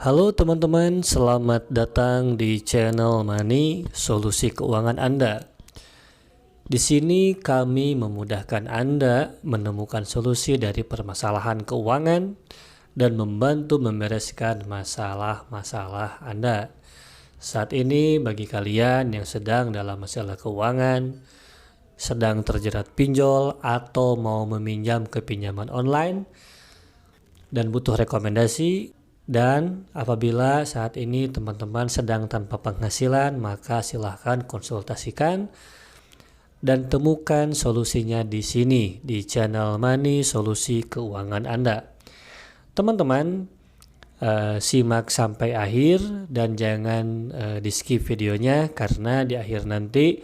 Halo teman-teman, selamat datang di channel Money, solusi keuangan Anda. Di sini kami memudahkan Anda menemukan solusi dari permasalahan keuangan dan membantu membereskan masalah-masalah Anda. Saat ini bagi kalian yang sedang dalam masalah keuangan, sedang terjerat pinjol atau mau meminjam ke pinjaman online dan butuh rekomendasi, dan apabila saat ini teman-teman sedang tanpa penghasilan, maka silahkan konsultasikan dan temukan solusinya di sini, di channel Money, solusi keuangan Anda. Teman-teman, simak sampai akhir dan jangan di skip videonya, karena di akhir nanti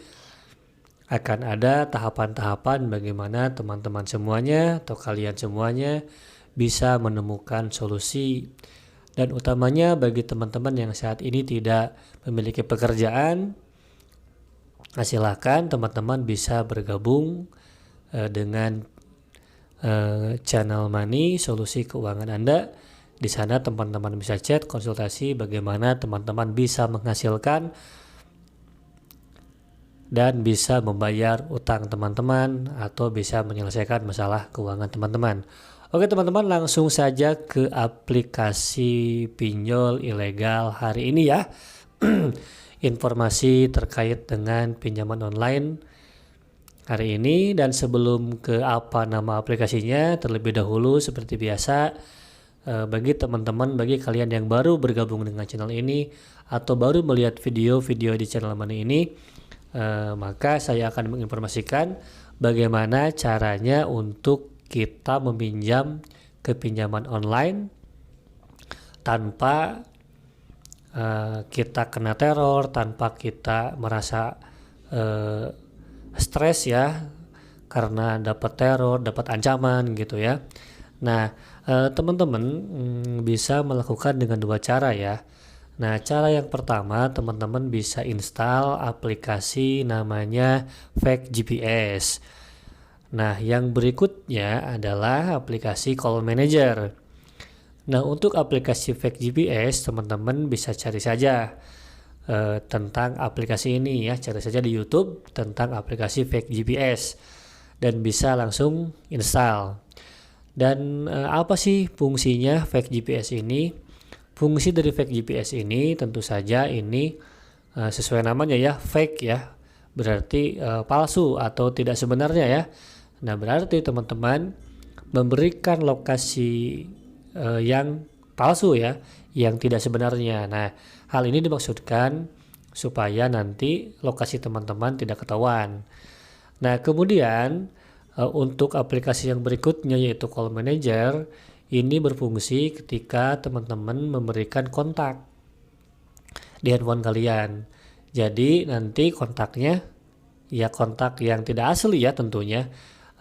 akan ada tahapan-tahapan bagaimana teman-teman semuanya atau kalian semuanya bisa menemukan solusi. Dan utamanya bagi teman-teman yang saat ini tidak memiliki pekerjaan, silahkan teman-teman bisa bergabung dengan channel Money, solusi keuangan Anda. Di sana teman-teman bisa chat, konsultasi bagaimana teman-teman bisa menghasilkan dan bisa membayar utang teman-teman atau bisa menyelesaikan masalah keuangan teman-teman. Oke teman-teman, langsung saja ke aplikasi pinjol ilegal hari ini ya. Informasi terkait dengan pinjaman online hari ini. Dan sebelum ke apa nama aplikasinya, terlebih dahulu seperti biasa, bagi teman-teman, bagi kalian yang baru bergabung dengan channel ini atau baru melihat video-video di channel Money ini, maka saya akan menginformasikan bagaimana caranya untuk kita meminjam ke pinjaman online tanpa kita kena teror, tanpa kita merasa stres ya karena dapat teror, dapat ancaman gitu ya. Nah, teman-teman bisa melakukan dengan dua cara ya. Nah, cara yang pertama, teman-teman bisa install aplikasi namanya Fake GPS. Nah, yang berikutnya adalah aplikasi Call Manager. Nah, untuk aplikasi Fake GPS, teman-teman bisa cari saja tentang aplikasi ini ya. Cari saja di YouTube tentang aplikasi Fake GPS dan bisa langsung install. Dan apa sih fungsinya Fake GPS ini? Fungsi dari Fake GPS ini tentu saja ini sesuai namanya ya, fake ya. Berarti palsu atau tidak sebenarnya ya. Nah, berarti teman-teman memberikan lokasi yang palsu ya, yang tidak sebenarnya. Nah, hal ini dimaksudkan supaya nanti lokasi teman-teman tidak ketahuan. Nah, kemudian untuk aplikasi yang berikutnya yaitu Call Manager, ini berfungsi ketika teman-teman memberikan kontak di handphone kalian. Jadi nanti kontaknya ya kontak yang tidak asli ya tentunya.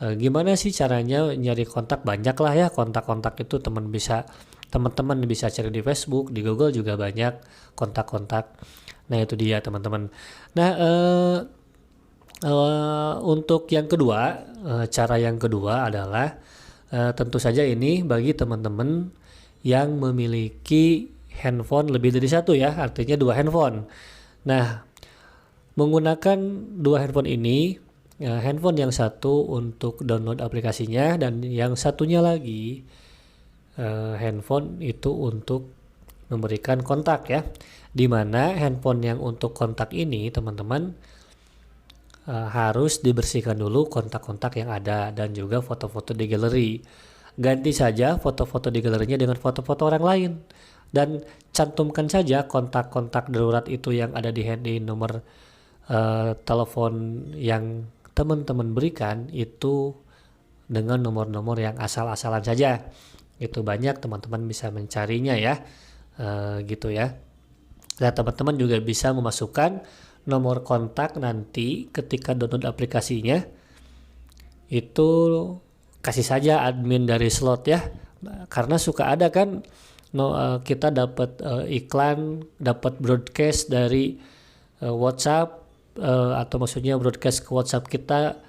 Gimana sih caranya nyari kontak? Banyak lah ya kontak-kontak itu, teman-teman bisa cari di Facebook, di Google juga banyak kontak-kontak. Nah, itu dia teman-teman. Nah, untuk yang kedua, cara yang kedua adalah tentu saja ini bagi teman-teman yang memiliki handphone lebih dari satu ya, artinya dua handphone. Nah, menggunakan dua handphone ini, handphone yang satu untuk download aplikasinya dan yang satunya lagi handphone itu untuk memberikan kontak ya. Dimana handphone yang untuk kontak ini teman-teman harus dibersihkan dulu kontak-kontak yang ada dan juga foto-foto di galeri. Ganti saja foto-foto di galerinya dengan foto-foto orang lain dan cantumkan saja kontak-kontak darurat itu yang ada di nomor telepon yang teman-teman berikan itu dengan nomor-nomor yang asal-asalan saja. Itu banyak teman-teman bisa mencarinya ya, gitu ya. Nah, teman-teman juga bisa memasukkan nomor kontak nanti ketika download aplikasinya. Itu kasih saja admin dari slot ya, karena suka ada kan kita dapat iklan, dapat broadcast dari WhatsApp, atau maksudnya broadcast ke WhatsApp kita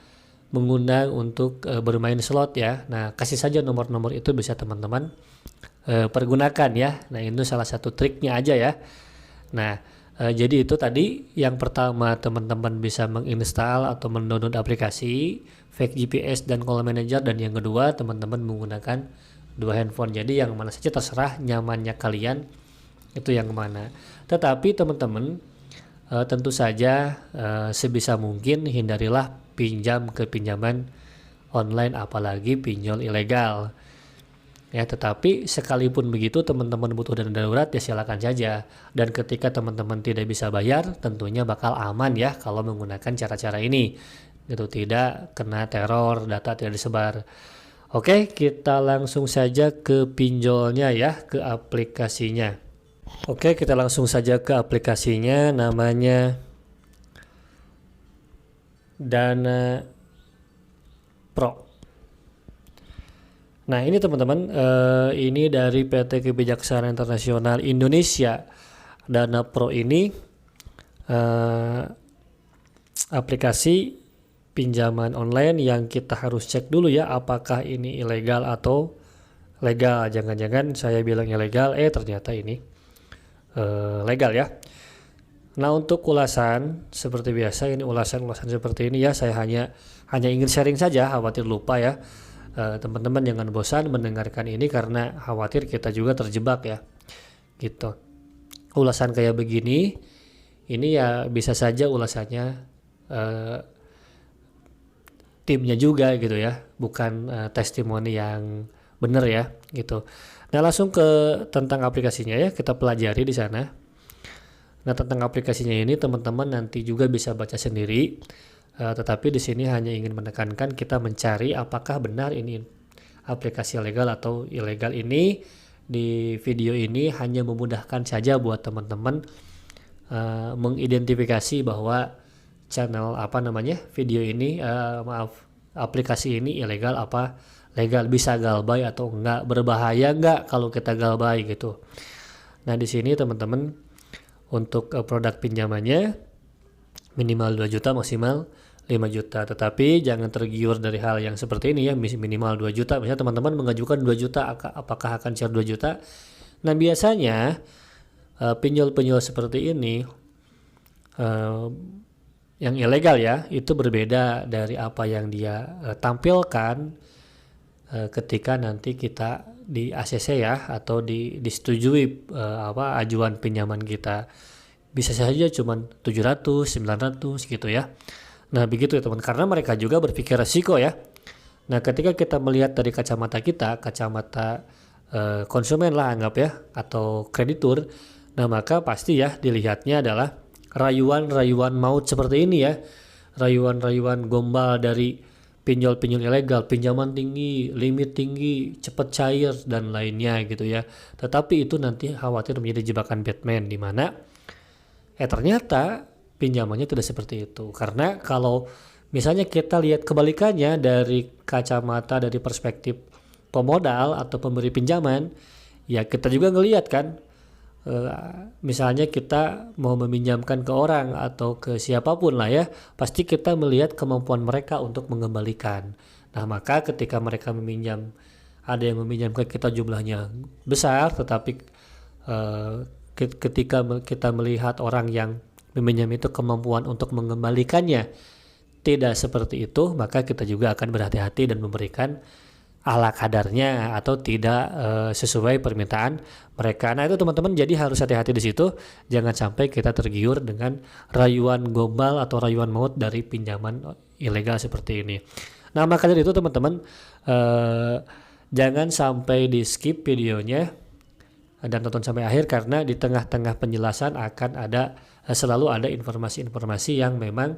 mengundang untuk bermain slot ya. Nah, kasih saja nomor-nomor itu, bisa teman-teman pergunakan ya. Nah, itu salah satu triknya aja ya. Nah, jadi itu tadi yang pertama, teman-teman bisa menginstal atau mendownload aplikasi Fake GPS dan Call Manager, dan yang kedua teman-teman menggunakan dua handphone. Jadi yang mana saja terserah nyamannya kalian itu yang mana. Tetapi teman-teman tentu saja sebisa mungkin hindarilah pinjaman online, apalagi pinjol ilegal. Ya, tetapi sekalipun begitu teman-teman butuh dana darurat ya silakan saja. Dan ketika teman-teman tidak bisa bayar, tentunya bakal aman ya kalau menggunakan cara-cara ini. Gitu, tidak kena teror, data tidak disebar. Oke, kita langsung saja ke pinjolnya ya, ke aplikasinya. Oke, kita langsung saja ke aplikasinya, namanya Dana Pro. Nah, ini teman-teman, ini dari PT Kebijaksanaan Internasional Indonesia. Dana Pro ini aplikasi pinjaman online yang kita harus cek dulu ya, apakah ini ilegal atau legal. Jangan-jangan saya bilang ilegal, ternyata ini legal ya. Nah, untuk ulasan seperti biasa, ini ulasan seperti ini ya, saya hanya ingin sharing saja, khawatir lupa ya. Teman-teman jangan bosan mendengarkan ini karena khawatir kita juga terjebak ya, gitu. Ulasan kayak begini ini ya bisa saja ulasannya timnya juga gitu ya, bukan testimoni yang benar ya, gitu. Nah, langsung ke tentang aplikasinya ya, kita pelajari di sana. Nah, tentang aplikasinya ini teman-teman nanti juga bisa baca sendiri. Tetapi di sini hanya ingin menekankan kita mencari apakah benar ini aplikasi legal atau ilegal. Ini di video ini hanya memudahkan saja buat teman-teman mengidentifikasi bahwa channel video ini aplikasi ini ilegal apa legal, bisa galbay atau enggak, berbahaya enggak kalau kita galbay gitu. Nah, di sini teman-teman untuk produk pinjamannya minimal 2 juta, maksimal 5 juta. Tetapi jangan tergiur dari hal yang seperti ini ya, minimal 2 juta. Misalnya teman-teman mengajukan 2 juta, apakah akan share 2 juta? Nah, biasanya pinjol-pinjol seperti ini yang ilegal ya, itu berbeda dari apa yang dia tampilkan ketika nanti kita di ACC ya, atau disetujui ajuan pinjaman kita. Bisa saja cuma 700, 900 gitu ya. Nah, begitu ya teman, karena mereka juga berpikir resiko ya. Nah, ketika kita melihat dari kacamata kita, kacamata konsumen lah anggap ya, atau kreditur, nah maka pasti ya dilihatnya adalah rayuan-rayuan maut seperti ini ya. Rayuan-rayuan gombal dari pinjol-pinjol ilegal, pinjaman tinggi, limit tinggi, cepat cair, dan lainnya gitu ya. Tetapi itu nanti khawatir menjadi jebakan Batman, di mana ternyata pinjamannya tidak seperti itu. Karena kalau misalnya kita lihat kebalikannya dari kacamata, dari perspektif pemodal atau pemberi pinjaman, ya kita juga ngelihat kan, misalnya kita mau meminjamkan ke orang atau ke siapapun lah ya, pasti kita melihat kemampuan mereka untuk mengembalikan. Nah, maka ketika mereka meminjam, ada yang meminjam ke kita jumlahnya besar, tetapi ketika kita melihat orang yang meminjam itu kemampuan untuk mengembalikannya tidak seperti itu, maka kita juga akan berhati-hati dan memberikan ala kadarnya atau tidak sesuai permintaan mereka. Nah, itu teman-teman jadi harus hati-hati di situ, jangan sampai kita tergiur dengan rayuan gombal atau rayuan maut dari pinjaman ilegal seperti ini. Nah, maka dari itu teman-teman jangan sampai di skip videonya dan tonton sampai akhir, karena di tengah-tengah penjelasan akan selalu ada informasi-informasi yang memang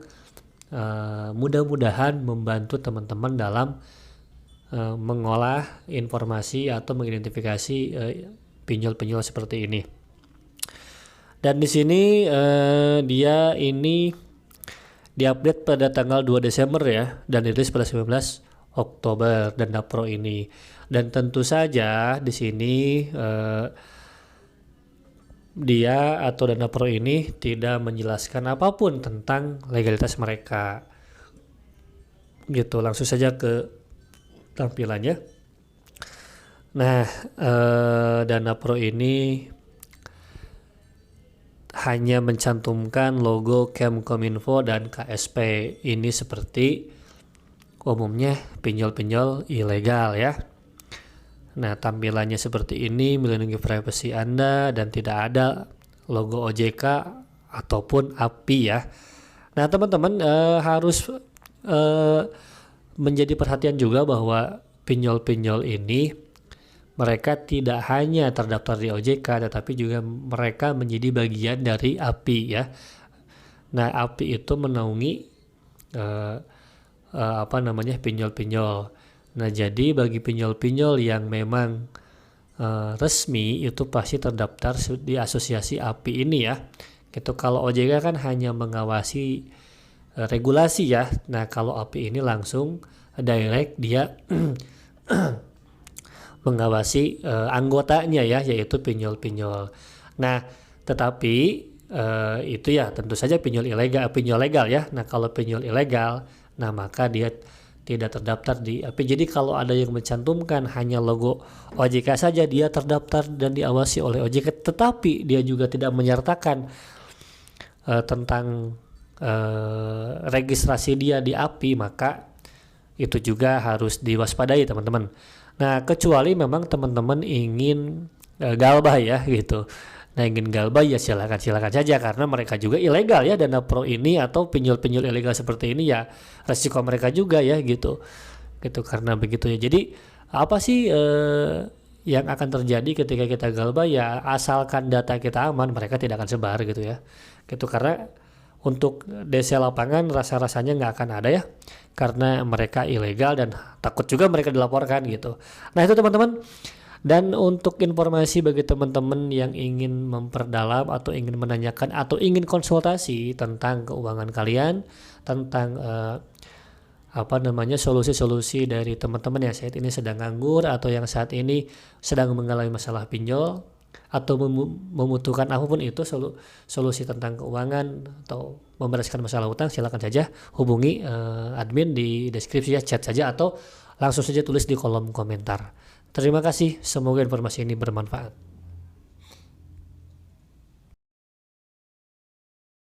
mudah-mudahan membantu teman-teman dalam mengolah informasi atau mengidentifikasi pinjol-pinjol seperti ini. Dan di sini dia ini diupdate pada tanggal 2 Desember ya, dan dirilis pada 19 Oktober Dana Pro ini. Dan tentu saja di sini dia atau Dana Pro ini tidak menjelaskan apapun tentang legalitas mereka. Gitu, langsung saja ke tampilannya. Nah, Dana Pro ini hanya mencantumkan logo Kemkominfo dan KSP. Ini seperti umumnya pinjol-pinjol ilegal ya. Nah, tampilannya seperti ini melindungi privasi Anda dan tidak ada logo OJK ataupun API ya. Nah, teman-teman harus menjadi perhatian juga bahwa pinjol-pinjol ini mereka tidak hanya terdaftar di OJK tetapi juga mereka menjadi bagian dari API ya. Nah, API itu menaungi pinjol-pinjol. Nah, jadi bagi pinjol-pinjol yang memang resmi itu pasti terdaftar di asosiasi API ini ya. Gitu. Kalau OJK kan hanya mengawasi regulasi ya. Nah, kalau API ini langsung direct dia mengawasi anggotanya ya, yaitu pinjol-pinjol. Nah, tetapi itu ya tentu saja pinjol legal ya. Nah, kalau pinjol ilegal, nah maka dia tidak terdaftar di API. Jadi kalau ada yang mencantumkan hanya logo OJK saja, dia terdaftar dan diawasi oleh OJK, tetapi dia juga tidak menyertakan tentang registrasi dia di API, maka itu juga harus diwaspadai teman-teman. Nah, kecuali memang teman-teman ingin galbah ya gitu. Nah, ingin galbah ya silakan saja karena mereka juga ilegal ya, Dana Pro ini atau pinjol-pinjol ilegal seperti ini ya resiko mereka juga ya gitu. Gitu karena begitu ya. Jadi apa sih yang akan terjadi ketika kita galbah ya, asalkan data kita aman mereka tidak akan sebar gitu ya. Gitu karena untuk DC lapangan rasa-rasanya nggak akan ada ya, karena mereka ilegal dan takut juga mereka dilaporkan gitu. Nah itu teman-teman. Dan untuk informasi bagi teman-teman yang ingin memperdalam atau ingin menanyakan atau ingin konsultasi tentang keuangan kalian, tentang solusi-solusi dari teman-teman yang saat ini sedang nganggur atau yang saat ini sedang mengalami masalah pinjol atau membutuhkan apapun itu solusi tentang keuangan atau membereskan masalah utang, silakan saja hubungi admin di deskripsi ya, chat saja atau langsung saja tulis di kolom komentar. Terima kasih, semoga informasi ini bermanfaat.